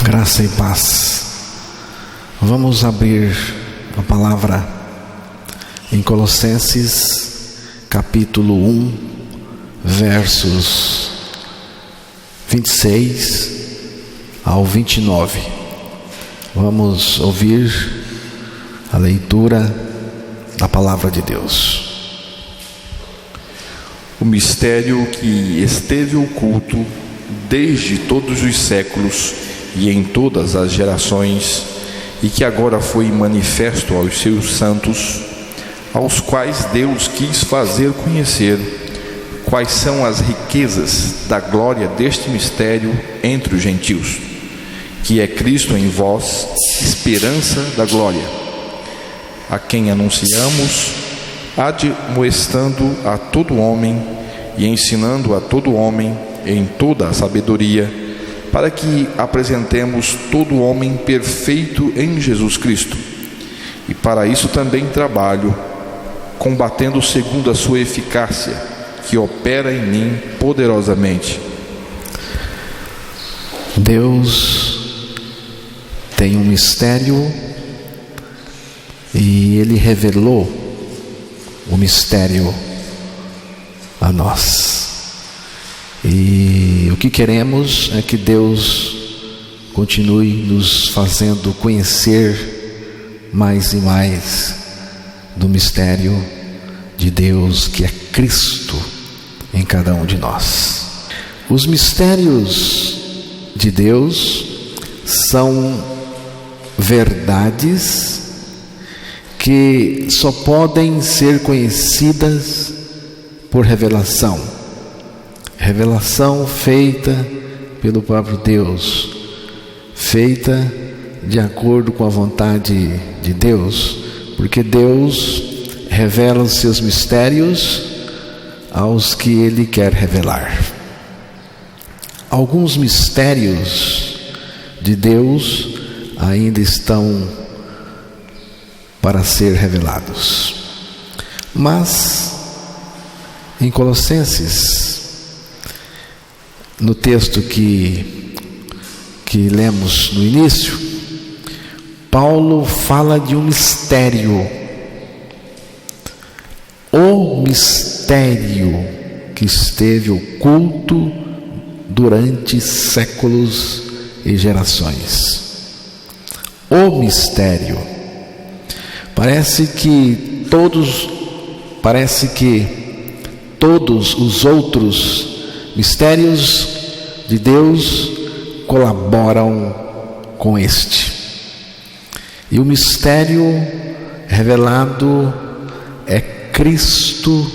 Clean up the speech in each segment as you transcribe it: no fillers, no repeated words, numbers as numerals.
Graça e paz. Vamos abrir a palavra em Colossenses capítulo 1, versos 26 ao 29. Vamos ouvir a leitura da palavra de Deus. O mistério que esteve oculto desde todos os séculos e em todas as gerações, e que agora foi manifesto aos seus santos, aos quais Deus quis fazer conhecer quais são as riquezas da glória deste mistério entre os gentios, que é Cristo em vós, esperança da glória, a quem anunciamos, admoestando a todo homem e ensinando a todo homem em toda a sabedoria, para que apresentemos todo homem perfeito em Jesus Cristo. E para isso também trabalho, combatendo segundo a sua eficácia, que opera em mim poderosamente. Deus tem um mistério e Ele revelou o mistério a nós. E o que queremos é que Deus continue nos fazendo conhecer mais e mais do mistério de Deus, que é Cristo em cada um de nós. Os mistérios de Deus são verdades que só podem ser conhecidas por revelação. Revelação feita pelo próprio Deus, feita de acordo com a vontade de Deus, porque Deus revela os seus mistérios aos que Ele quer revelar. Alguns mistérios de Deus ainda estão para ser revelados, mas em Colossenses, no texto que lemos no início, Paulo fala de um mistério, o mistério que esteve oculto durante séculos e gerações. O mistério. Parece que todos os outros mistérios de Deus colaboram com este. E o mistério revelado é Cristo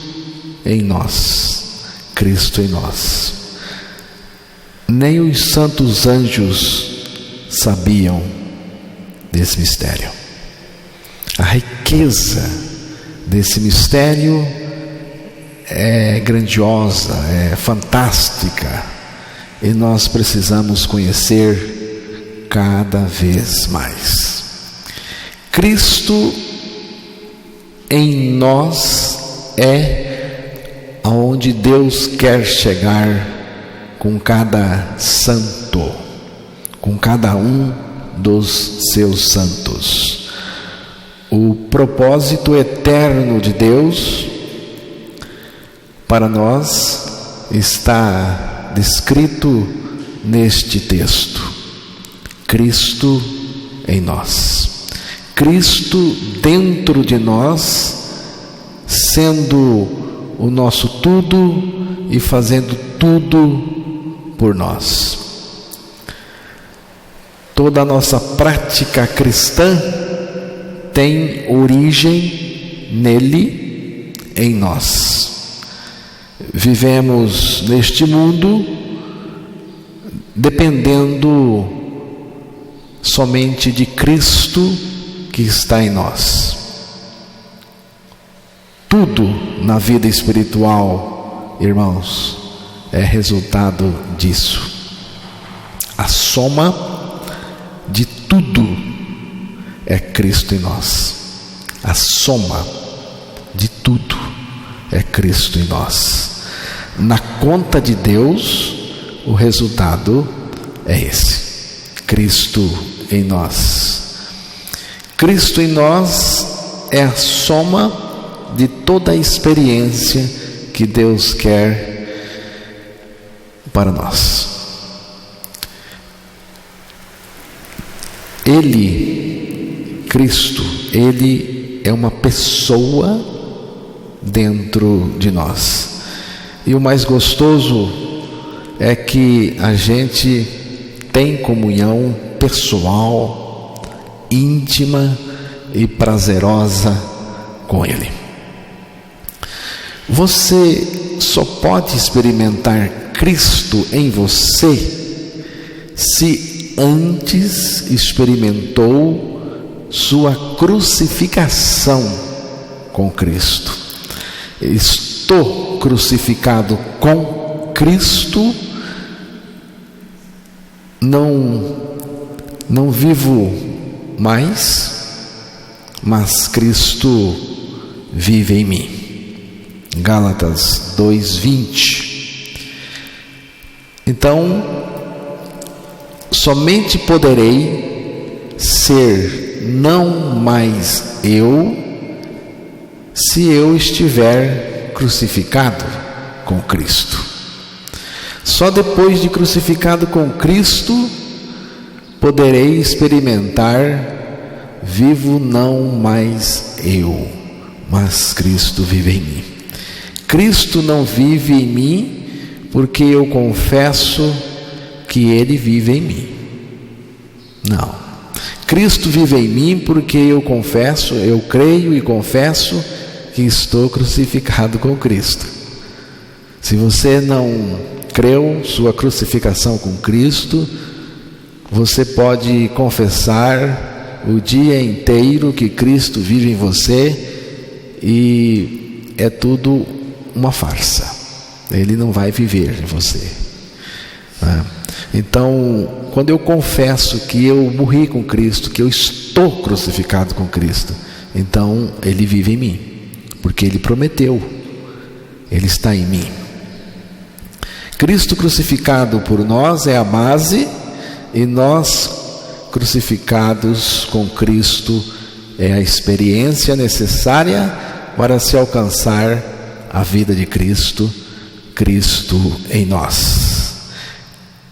em nós. Cristo em nós. Nem os santos anjos sabiam desse mistério. A riqueza desse mistério é grandiosa, é fantástica, e nós precisamos conhecer cada vez mais. Cristo em nós é aonde Deus quer chegar com cada santo, com cada um dos seus santos. O propósito eterno de Deus para nós está descrito neste texto. Cristo em nós. Cristo dentro de nós, sendo o nosso tudo e fazendo tudo por nós. Toda a nossa prática cristã tem origem nele, em nós. Vivemos neste mundo dependendo somente de Cristo que está em nós. Tudo na vida espiritual, irmãos, é resultado disso. A soma de tudo é Cristo em nós. A soma de tudo é Cristo em nós. Na conta de Deus, o resultado é esse. Cristo em nós. Cristo em nós é a soma de toda a experiência que Deus quer para nós. Ele, Cristo, Ele é uma pessoa dentro de nós. E o mais gostoso é que a gente tem comunhão pessoal, íntima e prazerosa com Ele. Você só pode experimentar Cristo em você se antes experimentou sua crucificação com Cristo. Estou crucificado com Cristo, não vivo mais, mas Cristo vive em mim. Gálatas 2:20. Então, somente poderei ser não mais eu se eu estiver crucificado com Cristo. Só depois de crucificado com Cristo poderei experimentar: vivo não mais eu, mas Cristo vive em mim. Cristo não vive em mim porque eu confesso que Ele vive em mim. Não. Cristo vive em mim porque eu confesso, eu creio e confesso que estou crucificado com Cristo. Se você não creu sua crucificação com Cristo, você pode confessar o dia inteiro que Cristo vive em você e é tudo uma farsa. Ele não vai viver em você. Então, quando eu confesso que eu morri com Cristo, que eu estou crucificado com Cristo, então Ele vive em mim, porque Ele prometeu, Ele está em mim. Cristo crucificado por nós é a base, e nós crucificados com Cristo é a experiência necessária para se alcançar a vida de Cristo, Cristo em nós.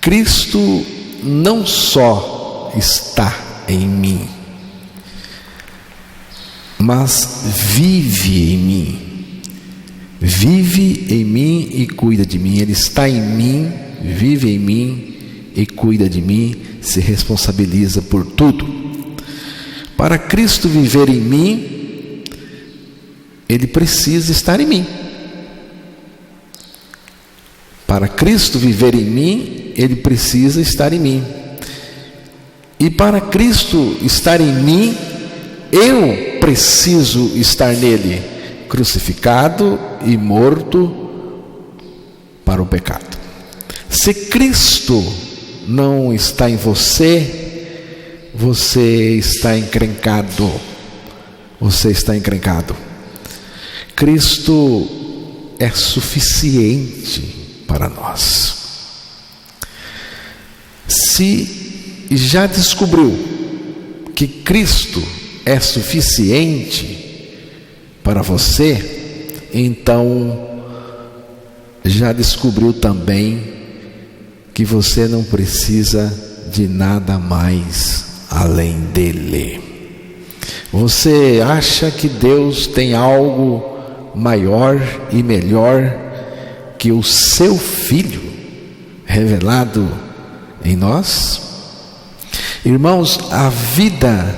Cristo não só está em mim, mas vive em mim. Vive em mim e cuida de mim. Ele está em mim, vive em mim e cuida de mim, se responsabiliza por tudo. Para Cristo viver em mim, Ele precisa estar em mim. Para Cristo viver em mim, Ele precisa estar em mim. E para Cristo estar em mim, eu preciso estar nele, crucificado e morto para o pecado. Se Cristo não está em você, você está encrencado. Você está encrencado. Cristo é suficiente para nós. Se já descobriu que Cristo é suficiente para você, então já descobriu também que você não precisa de nada mais além dele. Você acha que Deus tem algo maior e melhor que o seu Filho revelado em nós? Irmãos, a vida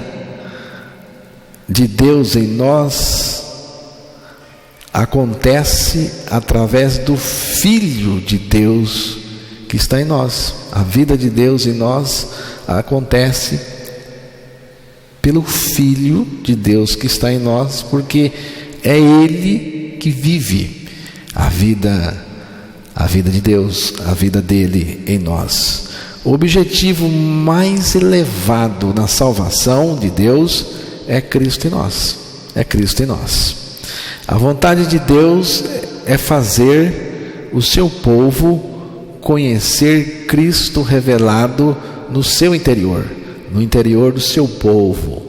de Deus em nós acontece através do Filho de Deus que está em nós. A vida de Deus em nós acontece pelo Filho de Deus que está em nós, porque é Ele que vive a vida de Deus, a vida dele em nós. O objetivo mais elevado na salvação de Deus é Cristo em nós. É Cristo em nós. A vontade de Deus é fazer o seu povo conhecer Cristo revelado no seu interior, no interior do seu povo,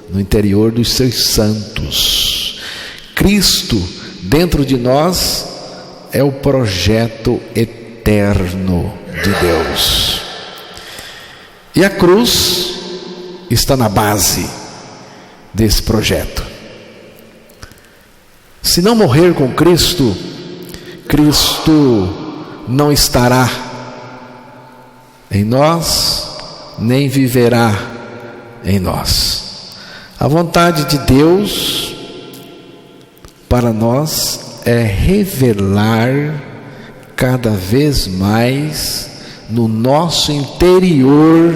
no interior dos seus santos. Cristo dentro de nós é o projeto eterno de Deus. E a cruz está na base desse projeto. Se não morrer com Cristo, Cristo não estará em nós, nem viverá em nós. A vontade de Deus para nós é revelar cada vez mais no nosso interior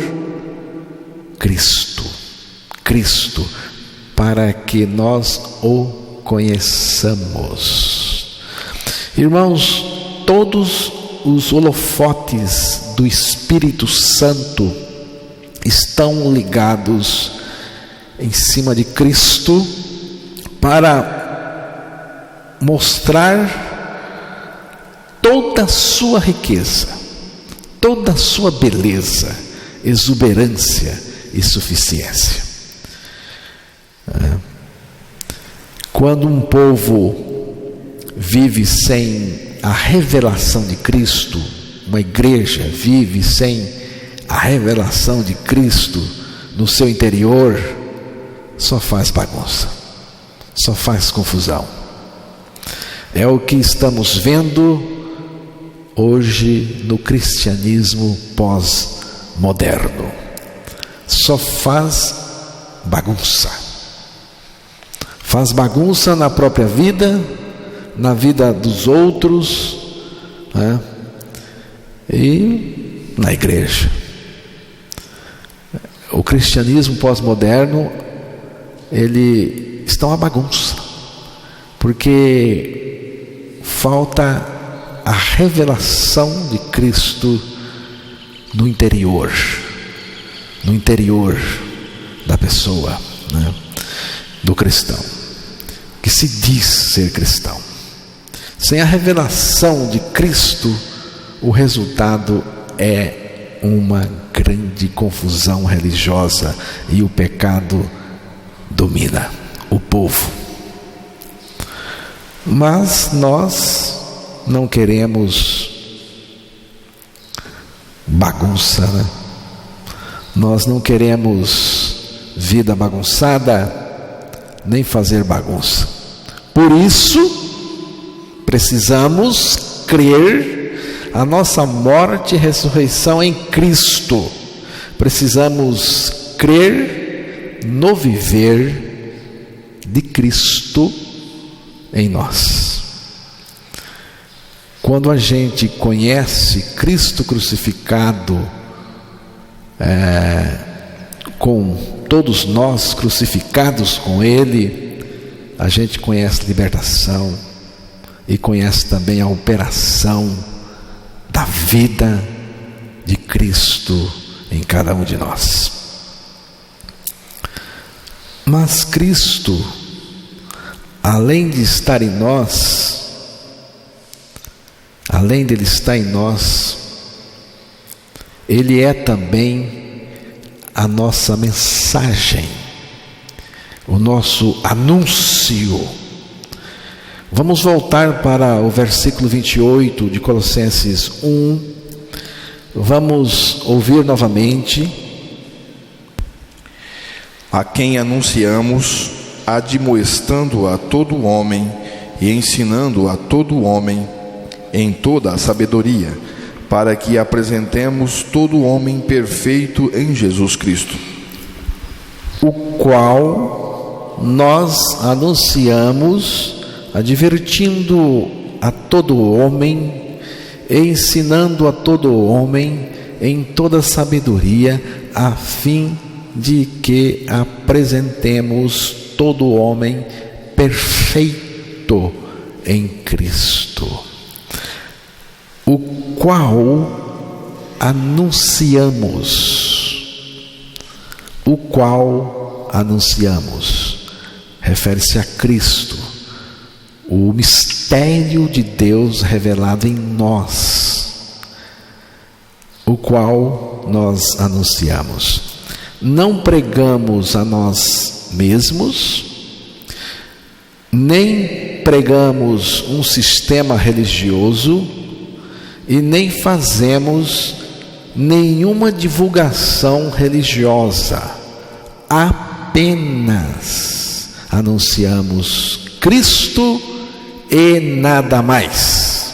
Cristo, para que nós o conheçamos. Irmãos, todos os holofotes do Espírito Santo estão ligados em cima de Cristo para mostrar toda a sua riqueza, toda a sua beleza, exuberância e suficiência. Quando um povo vive sem a revelação de Cristo, uma igreja vive sem a revelação de Cristo no seu interior, só faz bagunça, só faz confusão. É o que estamos vendo hoje no cristianismo pós-moderno. Só faz bagunça. Faz bagunça na própria vida, na vida dos outros, né? E na igreja. O cristianismo pós-moderno, ele está uma bagunça, porque falta a revelação de Cristo no interior da pessoa, né? Do cristão, que se diz ser cristão. Sem a revelação de Cristo, o resultado é uma grande confusão religiosa e o pecado domina o povo. Mas nós não queremos bagunça, né? Nós não queremos vida bagunçada, nem fazer bagunça. Por isso, precisamos crer a nossa morte e ressurreição em Cristo. Precisamos crer no viver de Cristo em nós. Quando a gente conhece Cristo crucificado, com todos nós crucificados com Ele, a gente conhece libertação e conhece também a operação da vida de Cristo em cada um de nós. Mas Cristo, além de estar em nós, além dele estar em nós, Ele é também a nossa mensagem, o nosso anúncio. Vamos voltar para o versículo 28 de Colossenses 1. Vamos ouvir novamente. A quem anunciamos, admoestando a todo homem e ensinando a todo homem em toda a sabedoria, para que apresentemos todo homem perfeito em Jesus Cristo, o qual nós anunciamos, advertindo a todo homem, ensinando a todo homem em toda sabedoria, a fim de que apresentemos todo homem perfeito em Cristo, o qual anunciamos, refere-se a Cristo, o mistério de Deus revelado em nós, o qual nós anunciamos. Não pregamos a nós mesmos, nem pregamos um sistema religioso e nem fazemos nenhuma divulgação religiosa. Apenas anunciamos Cristo e nada mais,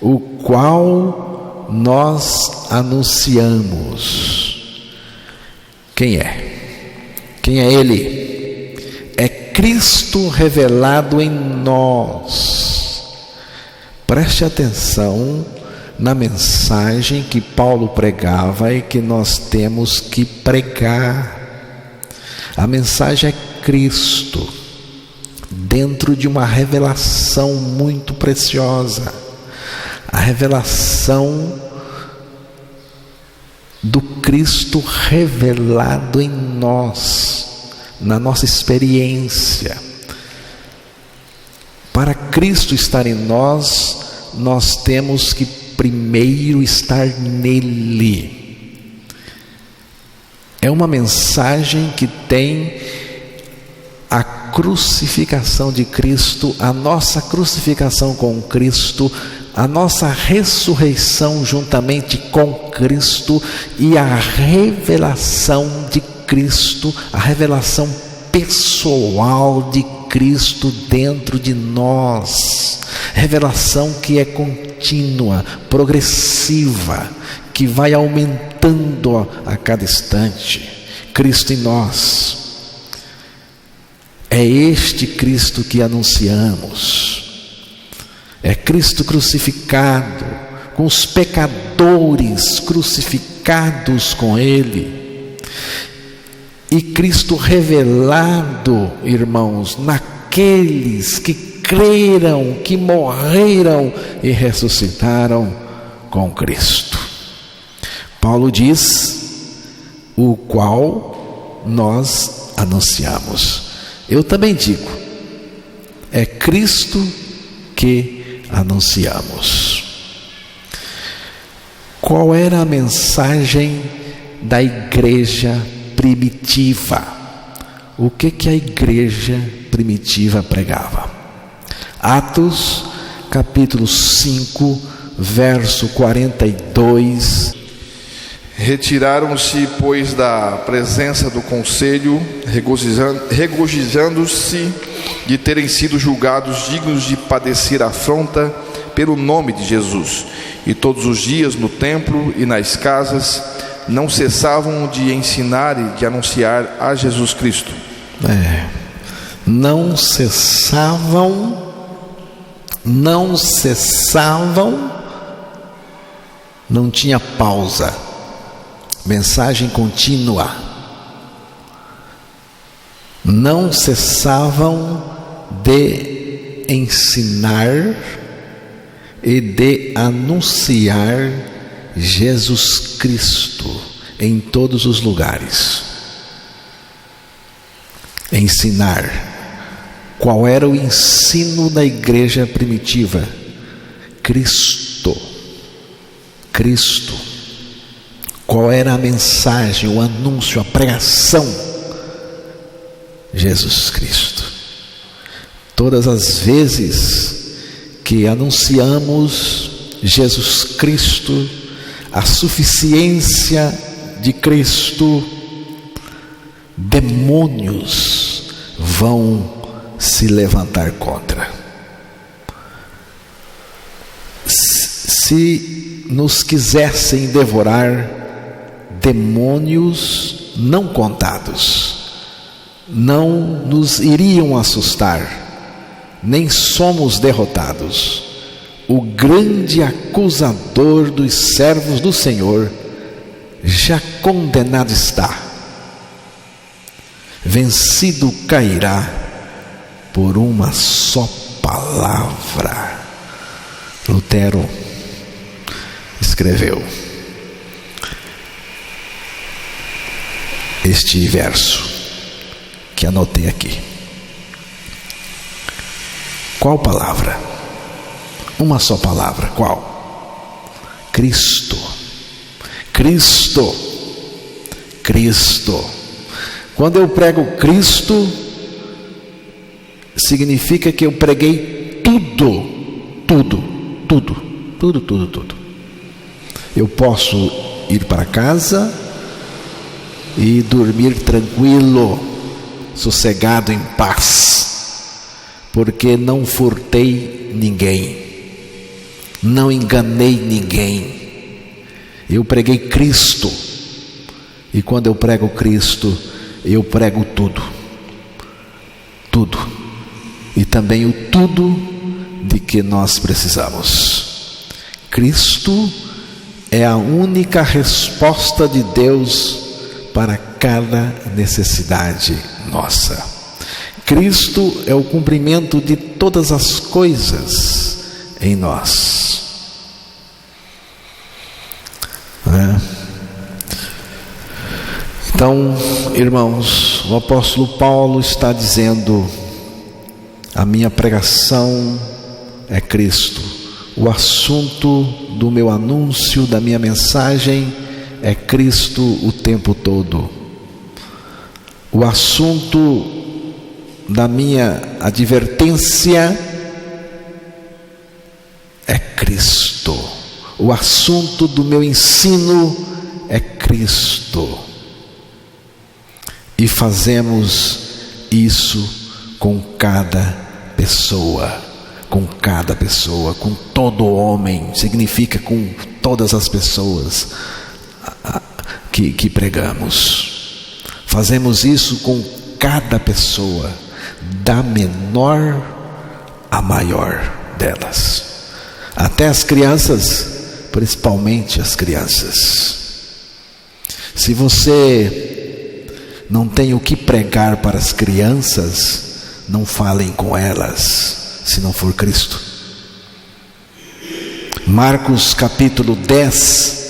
o qual nós anunciamos. Quem é? Quem é Ele? É Cristo revelado em nós. Preste atenção na mensagem que Paulo pregava e que nós temos que pregar. A mensagem é Cristo, dentro de uma revelação muito preciosa, a revelação do Cristo revelado em nós, na nossa experiência. Para Cristo estar em nós, nós temos que primeiro estar nele. É uma mensagem que tem a crucificação de Cristo, a nossa crucificação com Cristo, a nossa ressurreição juntamente com Cristo e a revelação de Cristo, a revelação pessoal de Cristo dentro de nós. Revelação que é contínua, progressiva, que vai aumentando a cada instante. Cristo em nós. É este Cristo que anunciamos. É Cristo crucificado, com os pecadores crucificados com Ele. E Cristo revelado, irmãos, naqueles que creram, que morreram e ressuscitaram com Cristo. Paulo diz, o qual nós anunciamos. Eu também digo, é Cristo que anunciamos. Qual era a mensagem da igreja primitiva? O que a igreja primitiva pregava? Atos, capítulo 5, verso 42. Retiraram-se, pois, da presença do conselho, regozijando-se de terem sido julgados dignos de padecer afronta pelo nome de Jesus. E todos os dias no templo e nas casas não cessavam de ensinar e de anunciar a Jesus Cristo. Não cessavam, não tinha pausa. Mensagem contínua. Não cessavam de ensinar e de anunciar Jesus Cristo em todos os lugares. Ensinar. Qual era o ensino da igreja primitiva? Cristo. Qual era a mensagem, o anúncio, a pregação? Jesus Cristo. Todas as vezes que anunciamos Jesus Cristo, a suficiência de Cristo, demônios vão se levantar contra. Se nos quisessem devorar, demônios não contados não nos iriam assustar, nem somos derrotados. O grande acusador dos servos do Senhor já condenado está, vencido cairá por uma só palavra. Lutero escreveu este verso que anotei aqui. Qual palavra? Uma só palavra. Qual? Cristo. Cristo. Cristo. Quando eu prego Cristo, significa que eu preguei tudo. Eu posso ir para casa e dormir tranquilo, sossegado, em paz, porque não furtei ninguém, não enganei ninguém. Eu preguei Cristo, e quando eu prego Cristo, eu prego tudo, e também o tudo de que nós precisamos. Cristo é a única resposta de Deus para cada necessidade nossa. Cristo é o cumprimento de todas as coisas em nós. Então, irmãos, o apóstolo Paulo está dizendo: a minha pregação é Cristo. O assunto do meu anúncio, da minha mensagem, é Cristo o tempo todo. O assunto da minha advertência é Cristo. O assunto do meu ensino é Cristo. E fazemos isso com cada pessoa, com todo homem, significa com todas as pessoas que pregamos. Fazemos isso com cada pessoa, da menor à maior delas, até as crianças, principalmente as crianças. Se você não tem o que pregar para as crianças, não falem com elas, se não for Cristo. Marcos capítulo 10,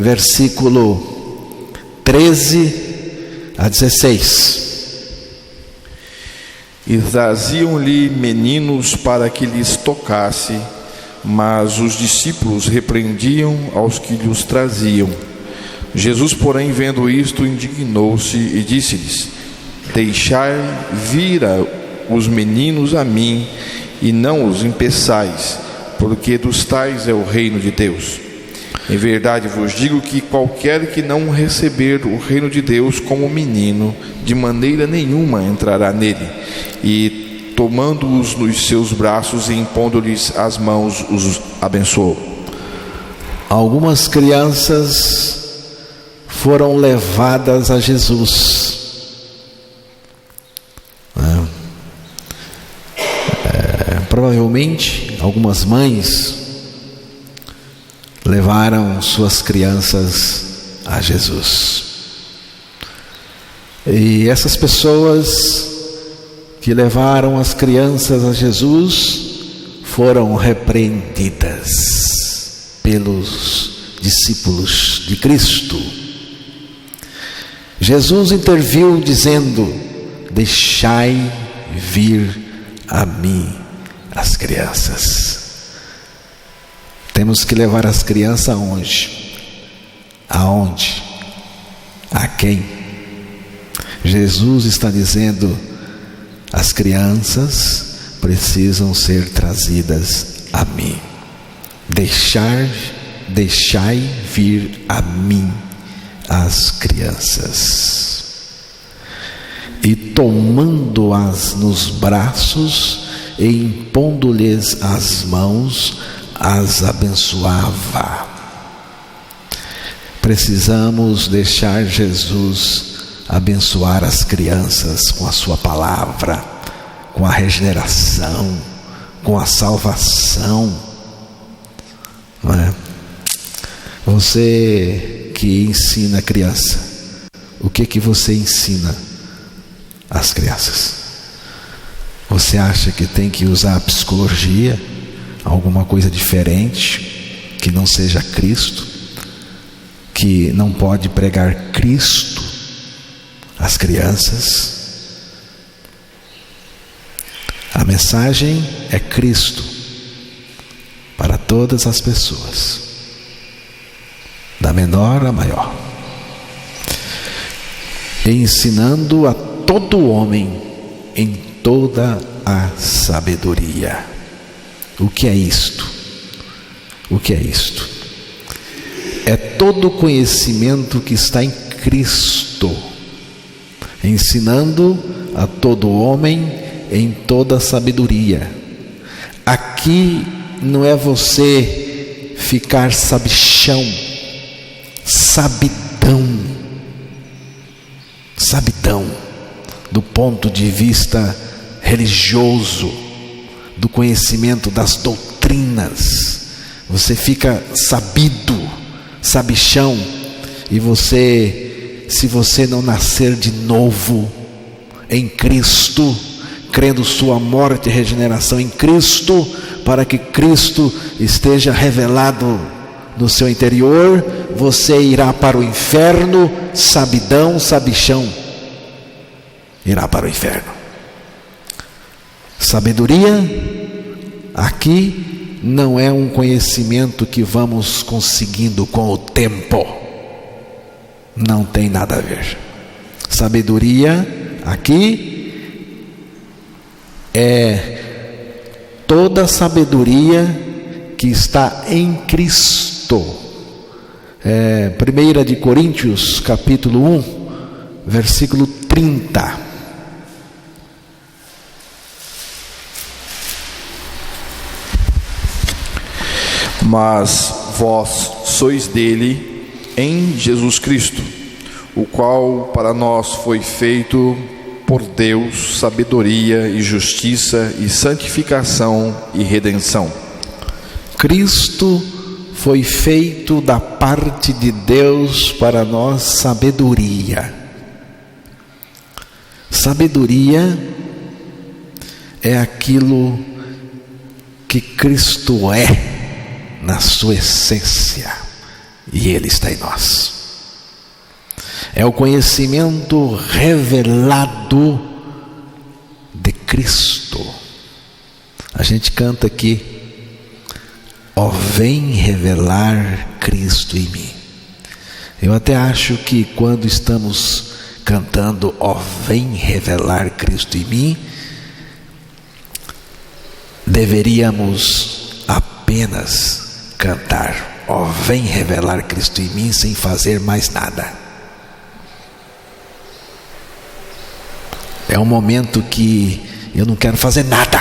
versículo 13 a 16. E traziam-lhe meninos para que lhes tocasse, mas os discípulos repreendiam aos que lhes traziam. Jesus, porém, vendo isto, indignou-se e disse-lhes: deixai vir os meninos a mim, e não os impeçais, porque dos tais é o reino de Deus. Em verdade vos digo que qualquer que não receber o reino de Deus como menino, de maneira nenhuma entrará nele. E tomando-os nos seus braços e impondo-lhes as mãos, os abençoou. Algumas crianças foram levadas a Jesus. Provavelmente algumas mães levaram suas crianças a Jesus. E essas pessoas que levaram as crianças a Jesus foram repreendidas pelos discípulos de Cristo. Jesus interviu dizendo: deixai vir a mim as crianças. Temos que levar as crianças aonde? Aonde? A quem? Jesus está dizendo: as crianças precisam ser trazidas a mim. Deixai vir a mim as crianças. E tomando-as nos braços e impondo-lhes as mãos, as abençoava. Precisamos deixar Jesus abençoar as crianças com a sua palavra, com a regeneração, com a salvação. Não é? Você que ensina a criança, o que você ensina às crianças? Você acha que tem que usar a psicologia, alguma coisa diferente, que não seja Cristo, que não pode pregar Cristo às crianças? A mensagem é Cristo para todas as pessoas, da menor a maior, ensinando a todo homem em toda a sabedoria. O que é isto? O que é isto? É todo o conhecimento que está em Cristo, ensinando a todo homem em toda a sabedoria. Aqui não é você ficar sabichão, sabidão, do ponto de vista religioso, do conhecimento das doutrinas. Você fica sabichão, e se você não nascer de novo em Cristo, crendo sua morte e regeneração em Cristo, para que Cristo esteja revelado no seu interior, você irá para o inferno, sabichão, irá para o inferno. Sabedoria aqui não é um conhecimento que vamos conseguindo com o tempo, não tem nada a ver. Sabedoria aqui é toda a sabedoria que está em Cristo. 1 de Coríntios capítulo 1, versículo 30. Mas vós sois dele em Jesus Cristo, o qual para nós foi feito por Deus sabedoria e justiça e santificação e redenção. Cristo foi feito da parte de Deus para nós sabedoria. Sabedoria é aquilo que Cristo é na sua essência, e Ele está em nós. É o conhecimento revelado de Cristo. A gente canta aqui: ó, vem revelar Cristo em mim. Eu até acho que quando estamos cantando ó, vem revelar Cristo em mim, deveríamos apenas cantar ó, vem revelar Cristo em mim, sem fazer mais nada. É um momento que eu não quero fazer nada.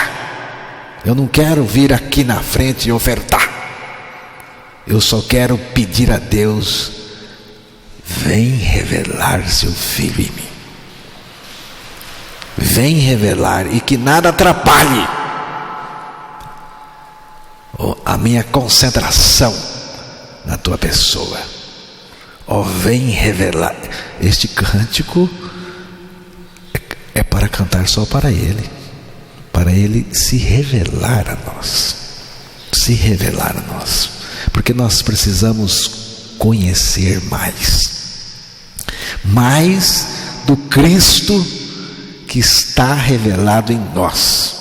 Eu não quero vir aqui na frente e ofertar. Eu só quero pedir a Deus: vem revelar seu Filho em mim. Vem revelar, e que nada atrapalhe a minha concentração na tua pessoa. Ó, vem revelar. Este cântico é para cantar só para Ele se revelar a nós, porque nós precisamos conhecer mais do Cristo que está revelado em nós.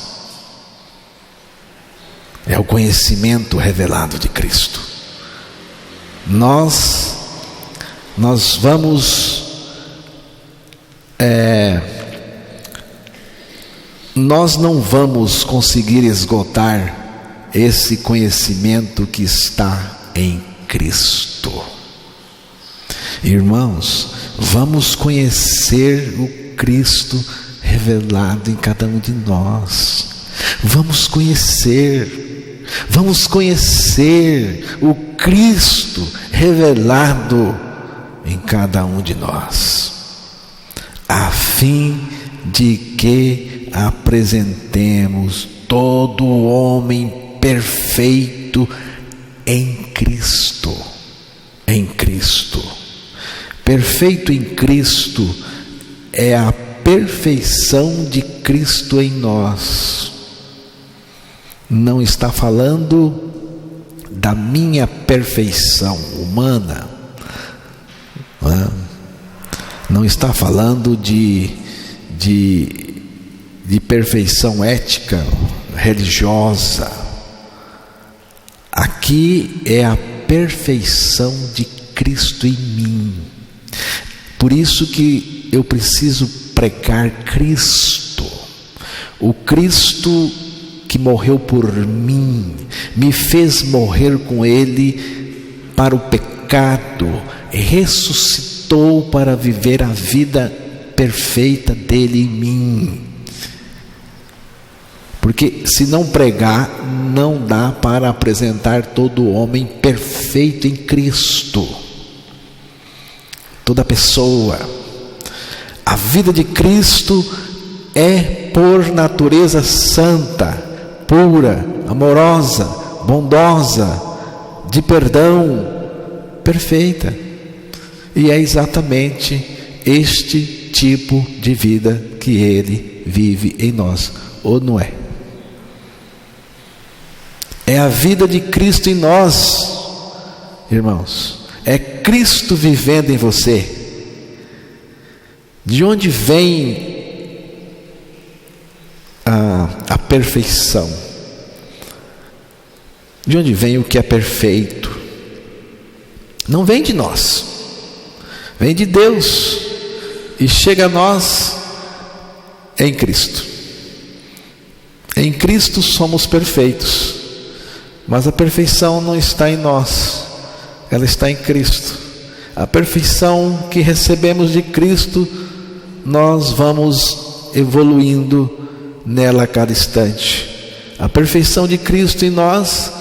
É o conhecimento revelado de Cristo. Nós vamos nós não vamos conseguir esgotar esse conhecimento que está em Cristo. Irmãos, vamos conhecer o Cristo revelado em cada um de nós. Vamos conhecer o Cristo revelado em cada um de nós, a fim de que apresentemos todo homem perfeito em Cristo. Perfeito em Cristo é a perfeição de Cristo em nós. Não está falando da minha perfeição humana, não está falando de perfeição ética, religiosa. Aqui é a perfeição de Cristo em mim. Por isso que eu preciso pregar Cristo, o Cristo que morreu por mim, me fez morrer com Ele para o pecado, ressuscitou para viver a vida perfeita dele em mim. Porque se não pregar, não dá para apresentar todo homem perfeito em Cristo. Toda pessoa. A vida de Cristo é por natureza santa, pura, amorosa, bondosa, de perdão, perfeita. E é exatamente este tipo de vida que Ele vive em nós, ou não é? É a vida de Cristo em nós, irmãos. É Cristo vivendo em você. De onde vem a perfeição? De onde vem o que é perfeito? Não vem de nós, vem de Deus, e chega a nós em Cristo. Em Cristo somos perfeitos, mas a perfeição não está em nós, ela está em Cristo. A perfeição que recebemos de Cristo, nós vamos evoluindo nela a cada instante. A perfeição de Cristo em nós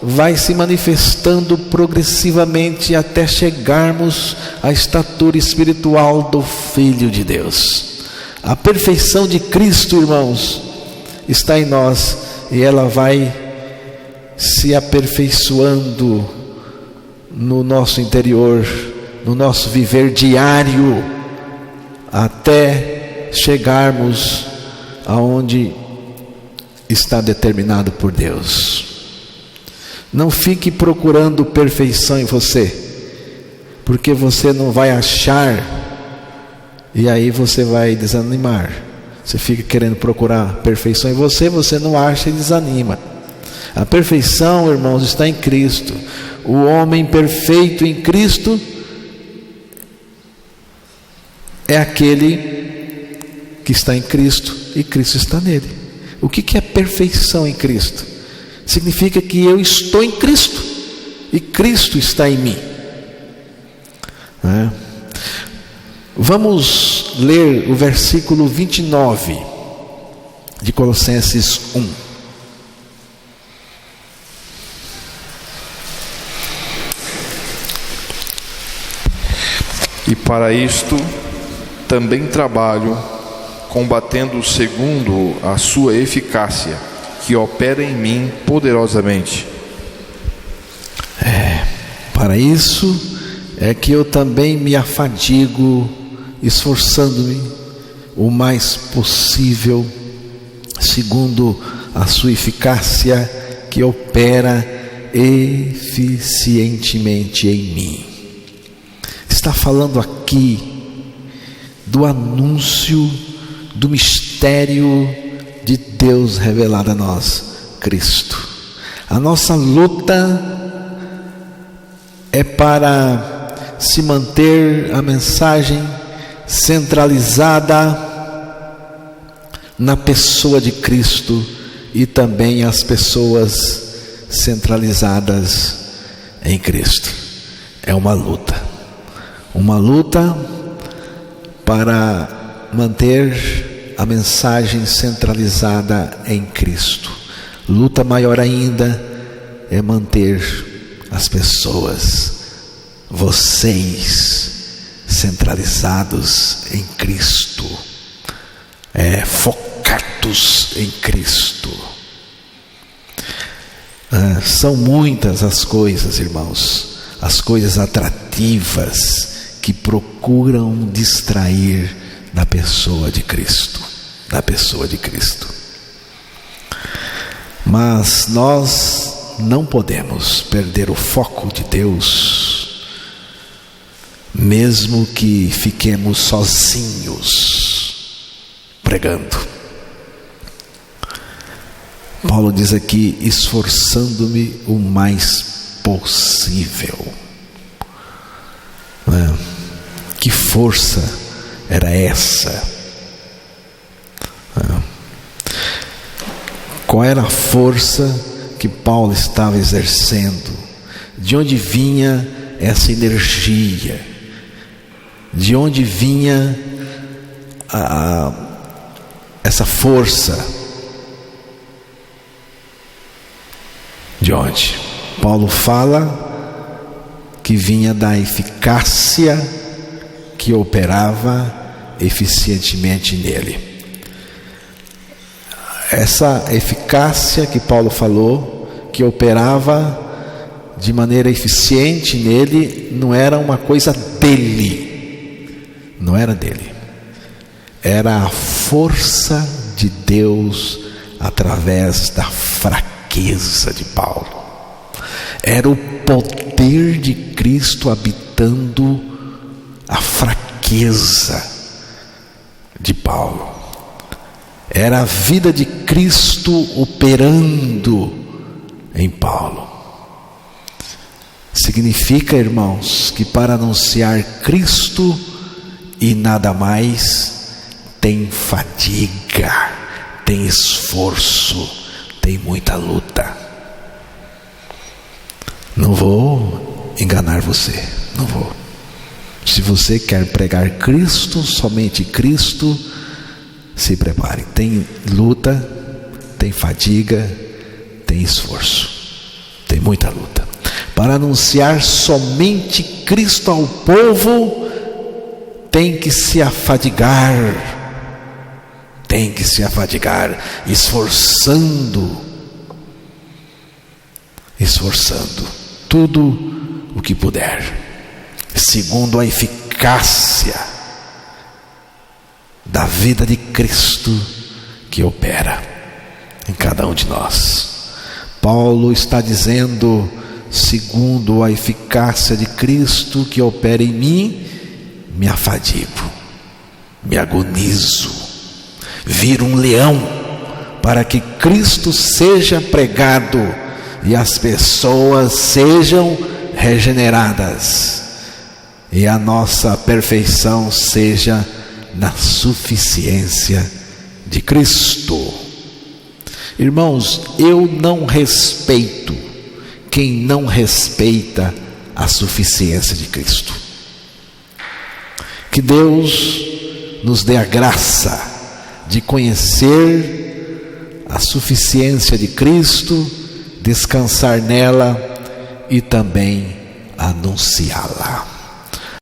vai se manifestando progressivamente até chegarmos à estatura espiritual do Filho de Deus. A perfeição de Cristo, irmãos, está em nós, e ela vai se aperfeiçoando no nosso interior, no nosso viver diário, até chegarmos aonde está determinado por Deus. Não fique procurando perfeição em você, porque você não vai achar, e aí você vai desanimar. Você fica querendo procurar perfeição em você, você não acha e desanima. A perfeição, irmãos, está em Cristo. O homem perfeito em Cristo é aquele que está em Cristo e Cristo está nele. O que é perfeição em Cristo? Significa que eu estou em Cristo e Cristo está em mim. Vamos ler o versículo 29 de Colossenses 1. E para isto também trabalho, combatendo segundo a sua eficácia, que opera em mim poderosamente. Para isso é que eu também me afadigo, esforçando-me o mais possível, segundo a sua eficácia, que opera eficientemente em mim. Está falando aqui do anúncio do mistério de Deus revelado a nós, Cristo. A nossa luta é para se manter a mensagem centralizada na pessoa de Cristo e também as pessoas centralizadas em Cristo. É uma luta para manter a mensagem centralizada em Cristo. Luta maior ainda é manter as pessoas, vocês, centralizados em Cristo, focados em Cristo. São muitas as coisas, irmãos, as coisas atrativas que procuram distrair da pessoa de Cristo, Mas nós não podemos perder o foco de Deus, mesmo que fiquemos sozinhos pregando. Paulo diz aqui: esforçando-me o mais possível. força era essa? Qual era a força que Paulo estava exercendo? De onde vinha essa energia? De onde vinha essa força? De onde? Paulo fala que vinha da eficácia que operava eficientemente nele. Essa eficácia que Paulo falou, que operava de maneira eficiente nele, não era uma coisa dele, não era dele, era a força de Deus através da fraqueza de Paulo, era o poder de Cristo habitando a fraqueza de Paulo, era a vida de Cristo operando em Paulo. Significa, irmãos, que para anunciar Cristo e nada mais, tem fadiga, tem esforço, tem muita luta. Não vou enganar você, não vou. Se você quer pregar Cristo, somente Cristo, se prepare. Tem luta, tem fadiga, tem esforço, tem muita luta. Para anunciar somente Cristo ao povo, tem que se afadigar, esforçando tudo o que puder, segundo a eficácia da vida de Cristo que opera em cada um de nós. Paulo está dizendo: segundo a eficácia de Cristo que opera em mim, me afadigo, me agonizo, viro um leão, para que Cristo seja pregado e as pessoas sejam regeneradas, e a nossa perfeição seja na suficiência de Cristo. Irmãos, eu não respeito quem não respeita a suficiência de Cristo. Que Deus nos dê a graça de conhecer a suficiência de Cristo, descansar nela e também anunciá-la.